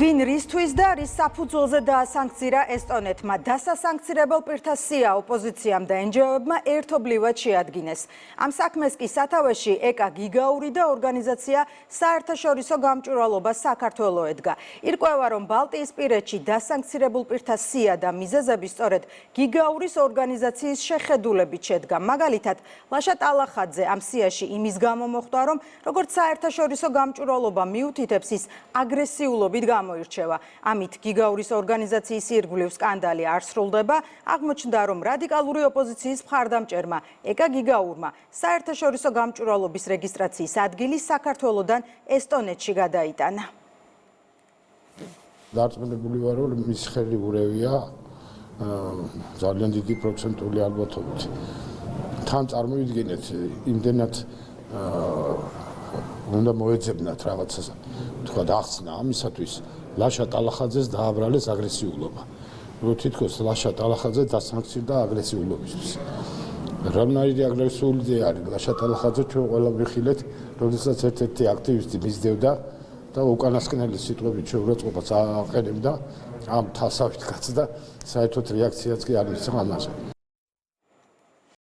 ვინ რისთვის და რის საფუძველზე დაასანქცირა ესტონეთმა დასასანქცირებელ პირთა სია ოპოზიციამ და NGO-ებმა ერთობლივად შეადგინეს. Ამ საქმეს კი სათავეში ეკა გიგაური და ორგანიზაცია საერთაშორისო გამჭვირვალობა საქართველო ედგა. ირკვევა, რომ ბალტიისპირეთში დასანქცირებულ პირთა სია და მიზეზები სწორედ გიგაურის ორგანიზაციის შეხედულებით შედგა. მაგალითად, ლაშა ტალახაძე ამ სიაში იმის გამო მოხვდა, რომ როგორც საერთაშორისო გამჭვირვალობა მიუთითებს, ის აგრესიულობით გამოირჩევა. ამით გიგაურის ორგანიზაციის ირგვლივ სკანდალი არ სრულდება. აღმოჩნდა, რომ რადიკალური ოპოზიციის მხარდამჭერმა ეკა გიგაურმა საერთაშორისო გამჭვირვალობის რეგისტრაციის ადგილი საქართველოდან ესტონეთში გადაიტანა. დარწმუნებული ვარ, რომ მის ხელი ურევია ძალიან დიდი პროცენტული ალბათობით. თან წარმოვიდგინეთ, იმდენად უნდა მოეძებნათ რაღაცას, თქვა ახსნა ამისათვის ლაშა ტალახაძეს დააბრალეს აგრესიულობა. რომ თითქოს ლაშა ტალახაძე დასანქცირდა აგრესიულობისთვის. რამნაირი აგრესიული არის ლაშა ტალახაძე, ჩვენ ყველა ვიხილეთ, როდესაც ერთ-ერთი აქტივისტი მისდევდა და უკანასკნელი სიტყვებით შეურაცხყოფას აყენებდა ამ თასავით კაცს და საერთოდ რეაქციაც კი არ მისცა ამაზე.